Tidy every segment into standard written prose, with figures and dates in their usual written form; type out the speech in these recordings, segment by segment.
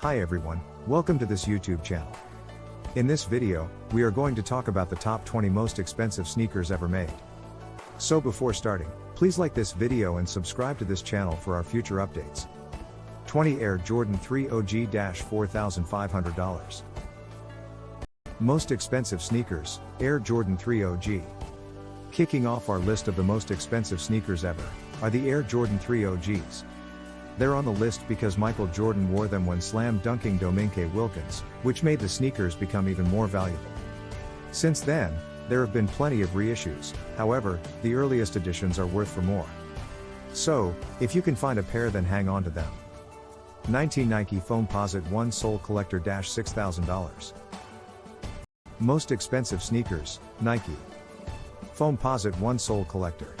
Hi everyone, welcome to this YouTube channel. In this video, we are going to talk about the top 20 most expensive sneakers ever made. So before starting, please like this video and subscribe to this channel for our future updates. 20 Air Jordan 3 OG $4,500. Most expensive sneakers, Air Jordan 3 OG. Kicking off our list of the most expensive sneakers ever, are the Air Jordan 3 OGs. They're on the list because Michael Jordan wore them when slam dunking Dominique Wilkins, which made the sneakers become even more valuable. Since then, there have been plenty of reissues, however, the earliest editions are worth for more. So, if you can find a pair, then hang on to them. 19 Nike Foamposite 1 Sole Collector $6,000. Most expensive sneakers, Nike Foamposite 1 Sole Collector.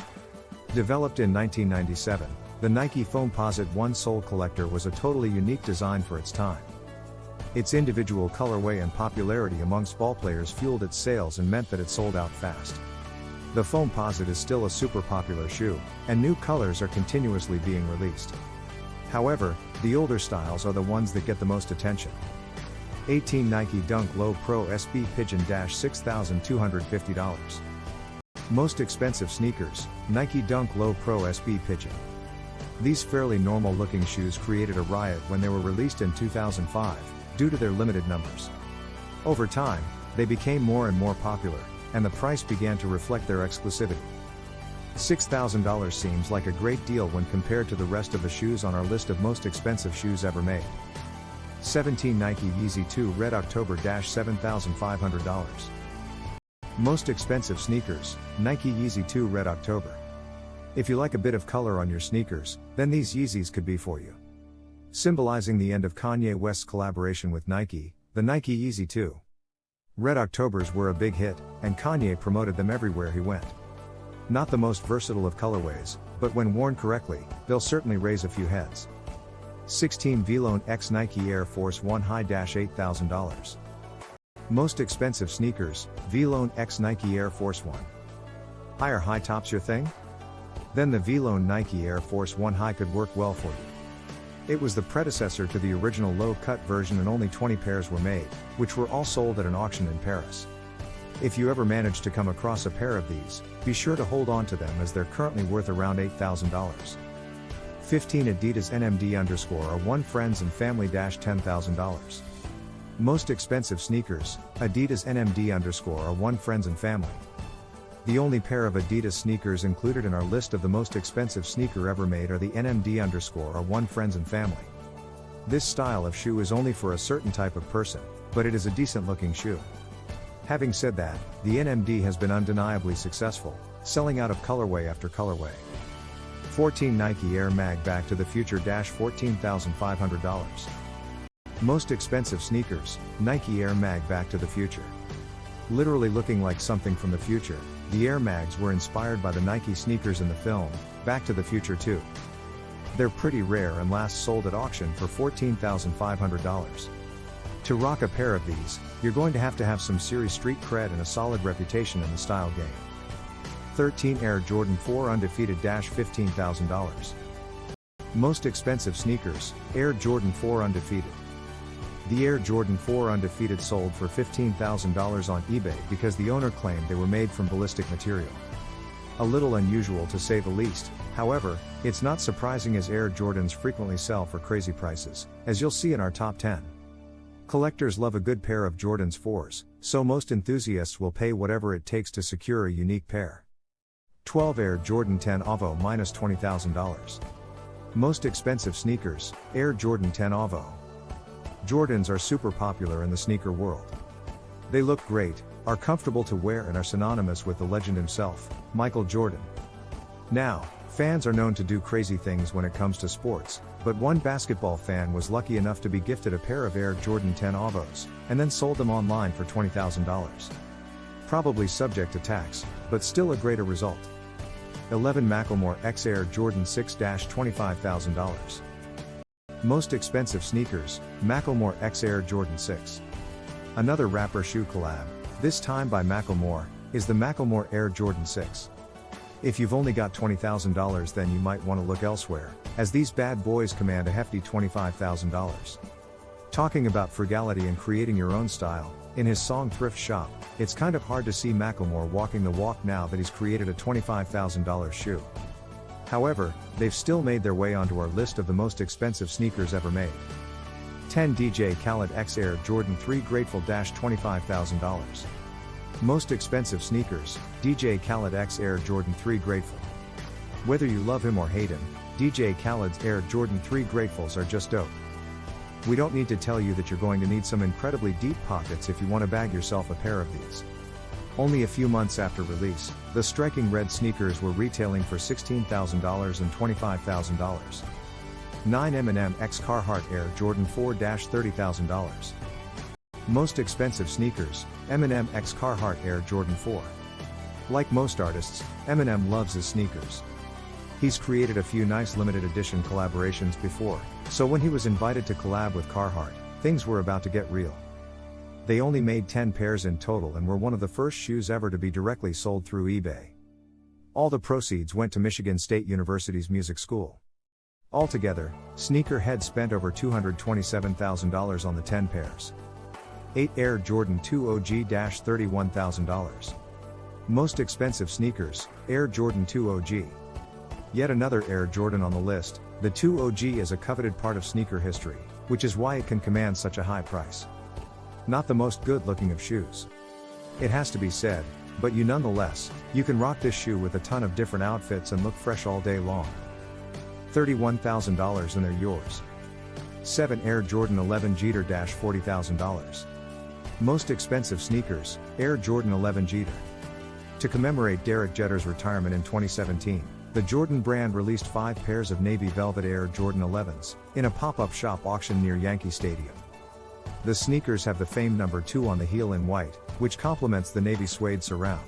Developed in 1997, the Nike Foamposite 1 Sole Collector was a totally unique design for its time. Its individual colorway and popularity amongst ballplayers fueled its sales and meant that it sold out fast. The Foamposite is still a super popular shoe, and new colors are continuously being released. However, the older styles are the ones that get the most attention. 18 Nike Dunk Low Pro SB Pigeon $6,250. Most expensive sneakers, Nike Dunk Low Pro SB Pigeon. These fairly normal looking shoes created a riot when they were released in 2005, due to their limited numbers. Over time, they became more and more popular, and the price began to reflect their exclusivity. $6,000 seems like a great deal when compared to the rest of the shoes on our list of most expensive shoes ever made. 17 Nike Yeezy 2 Red October $7,500. Most expensive sneakers, Nike Yeezy 2 Red October. If you like a bit of color on your sneakers, then these Yeezys could be for you. Symbolizing the end of Kanye West's collaboration with Nike, the Nike Yeezy 2 Red Octobers were a big hit, and Kanye promoted them everywhere he went. Not the most versatile of colorways, but when worn correctly, they'll certainly raise a few heads. 16 Vlone X Nike Air Force 1 High $8,000. Most expensive sneakers, Vlone X Nike Air Force 1. Higher high tops your thing? Then the Vlone Nike Air Force 1 High could work well for you. It was the predecessor to the original low-cut version, and only 20 pairs were made, which were all sold at an auction in Paris. If you ever manage to come across a pair of these, be sure to hold on to them as they're currently worth around $8,000. 15 Adidas NMD_1 Friends and Family $10,000. Most expensive sneakers, Adidas NMD_1 Friends and Family. The only pair of Adidas sneakers included in our list of the most expensive sneaker ever made are the NMD_1 Friends and Family. This style of shoe is only for a certain type of person, but it is a decent looking shoe. Having said that, the NMD has been undeniably successful, selling out of colorway after colorway. 14 Nike Air Mag Back to the Future $14,500. Most expensive sneakers, Nike Air Mag Back to the Future. Literally looking like something from the future, the Air Mags were inspired by the Nike sneakers in the film, Back to the Future 2. They're pretty rare and last sold at auction for $14,500. To rock a pair of these, you're going to have some serious street cred and a solid reputation in the style game. 13 Air Jordan 4 Undefeated $15,000. Most expensive sneakers, Air Jordan 4 Undefeated. The Air Jordan 4 Undefeated sold for $15,000 on eBay because the owner claimed they were made from ballistic material. A little unusual to say the least, however, it's not surprising as Air Jordans frequently sell for crazy prices, as you'll see in our top 10. Collectors love a good pair of Jordan's 4s, so most enthusiasts will pay whatever it takes to secure a unique pair. 12 Air Jordan 10 Avo $20,000. Most expensive sneakers, Air Jordan 10 Avo. Jordans are super popular in the sneaker world. They look great, are comfortable to wear, and are synonymous with the legend himself, Michael Jordan. Now, fans are known to do crazy things when it comes to sports, but one basketball fan was lucky enough to be gifted a pair of Air Jordan 10 Avos, and then sold them online for $20,000. Probably subject to tax, but still a greater result. 11 Macklemore X Air Jordan 6 $25,000. Most expensive sneakers, Macklemore X Air Jordan 6. Another rapper shoe collab, this time by Macklemore, is the Macklemore Air Jordan 6. If you've only got $20,000, then you might want to look elsewhere, as these bad boys command a hefty $25,000. Talking about frugality and creating your own style, in his song Thrift Shop, it's kind of hard to see Macklemore walking the walk now that he's created a $25,000 shoe. However, they've still made their way onto our list of the most expensive sneakers ever made. 10 DJ Khaled X Air Jordan 3 Grateful $25,000. Most expensive sneakers, DJ Khaled X Air Jordan 3 Grateful. Whether you love him or hate him, DJ Khaled's Air Jordan 3 Gratefuls are just dope. We don't need to tell you that you're going to need some incredibly deep pockets if you want to bag yourself a pair of these. Only a few months after release, the striking red sneakers were retailing for $16,000 and $25,000. 9 Eminem X Carhartt Air Jordan 4 $30,000. Most expensive sneakers, Eminem X Carhartt Air Jordan 4. Like most artists, Eminem loves his sneakers. He's created a few nice limited edition collaborations before, so when he was invited to collab with Carhartt, things were about to get real. They only made 10 pairs in total and were one of the first shoes ever to be directly sold through eBay. All the proceeds went to Michigan State University's music school. Altogether, sneakerheads spent over $227,000 on the 10 pairs. 8 Air Jordan 2 OG $31,000. Most expensive sneakers, Air Jordan 2 OG. Yet another Air Jordan on the list, the 2 OG is a coveted part of sneaker history, which is why it can command such a high price. Not the most good-looking of shoes. It has to be said, but nonetheless, you can rock this shoe with a ton of different outfits and look fresh all day long. $31,000 and they're yours. 7 Air Jordan 11 Jeter $40,000. Most expensive sneakers, Air Jordan 11 Jeter. To commemorate Derek Jeter's retirement in 2017, the Jordan brand released 5 pairs of navy velvet Air Jordan 11s, in a pop-up shop auction near Yankee Stadium. The sneakers have the famed number 2 on the heel in white, which complements the navy suede surround.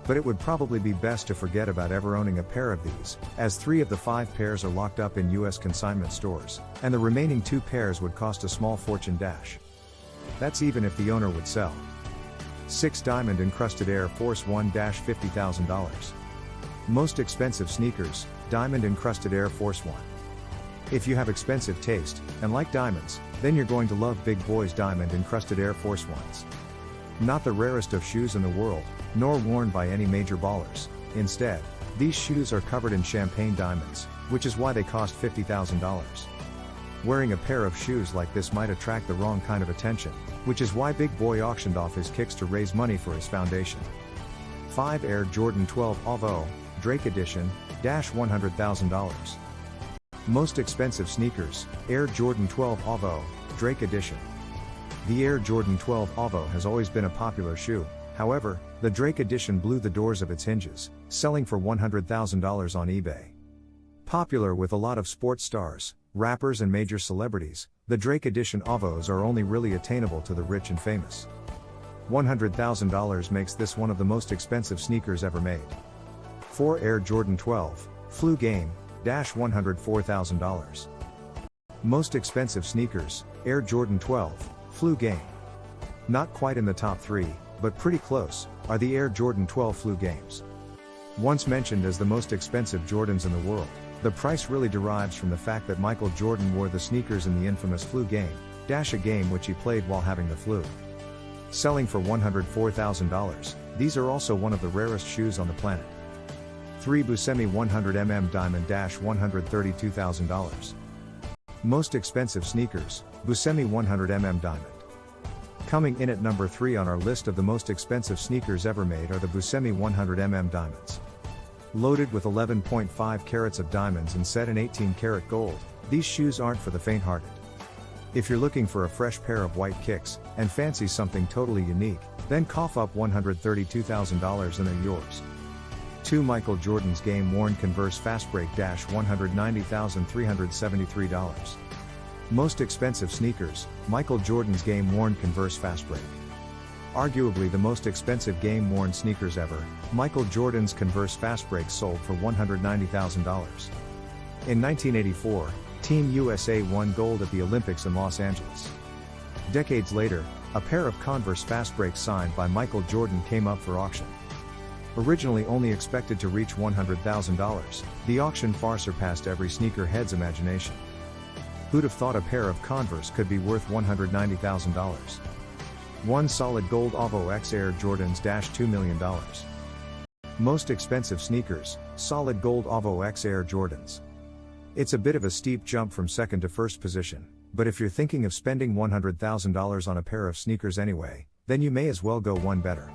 But it would probably be best to forget about ever owning a pair of these, as 3 of the 5 pairs are locked up in US consignment stores, and the remaining 2 pairs would cost a small fortune dash. That's even if the owner would sell. 6 Diamond Encrusted Air Force 1 $50,000. Most expensive sneakers, Diamond Encrusted Air Force 1. If you have expensive taste, and like diamonds, then you're going to love Big Boy's Diamond Encrusted Air Force 1s. Not the rarest of shoes in the world, nor worn by any major ballers. Instead, these shoes are covered in champagne diamonds, which is why they cost $50,000. Wearing a pair of shoes like this might attract the wrong kind of attention, which is why Big Boy auctioned off his kicks to raise money for his foundation. 5 Air Jordan 12 Avo, Drake Edition, $100,000. Most expensive sneakers, Air Jordan 12 Avo, Drake Edition. The Air Jordan 12 Avo has always been a popular shoe, however, the Drake Edition blew the doors of its hinges, selling for $100,000 on eBay. Popular with a lot of sports stars, rappers and major celebrities, the Drake Edition Avos are only really attainable to the rich and famous. $100,000 makes this one of the most expensive sneakers ever made. 4 Air Jordan 12, Flu Game, $104,000. Most expensive sneakers, Air Jordan 12, Flu Game. Not quite in the top 3, but pretty close, are the Air Jordan 12 Flu Games. Once mentioned as the most expensive Jordans in the world, the price really derives from the fact that Michael Jordan wore the sneakers in the infamous Flu Game, a game which he played while having the flu. Selling for $104,000, these are also one of the rarest shoes on the planet. 3 Buscemi 100mm Diamond $132,000. Most expensive sneakers, Buscemi 100mm Diamond. Coming in at number 3 on our list of the most expensive sneakers ever made are the Buscemi 100mm Diamonds. Loaded with 11.5 carats of diamonds and set in 18 karat gold, these shoes aren't for the faint-hearted. If you're looking for a fresh pair of white kicks, and fancy something totally unique, then cough up $132,000 and they're yours. 2 Michael Jordan's game-worn Converse Fastbreak $190,373. Most expensive sneakers, Michael Jordan's game-worn Converse Fastbreak. Arguably the most expensive game-worn sneakers ever, Michael Jordan's Converse Fastbreak sold for $190,000. In 1984, Team USA won gold at the Olympics in Los Angeles. Decades later, a pair of Converse Fastbreaks signed by Michael Jordan came up for auction. Originally only expected to reach $100,000, the auction far surpassed every sneakerhead's imagination. Who'd have thought a pair of Converse could be worth $190,000? One solid gold Avo X Air Jordans $2 million. Most expensive sneakers, solid gold Avo X Air Jordans. It's a bit of a steep jump from second to first position, but if you're thinking of spending $100,000 on a pair of sneakers anyway, then you may as well go one better.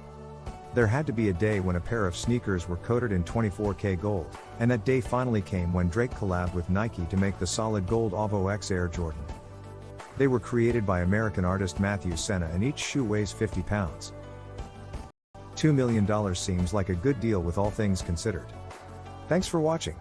There had to be a day when a pair of sneakers were coated in 24K gold, and that day finally came when Drake collabed with Nike to make the solid gold Avo X Air Jordan. They were created by American artist Matthew Senna and each shoe weighs 50 pounds. $2 million seems like a good deal with all things considered. Thanks for watching.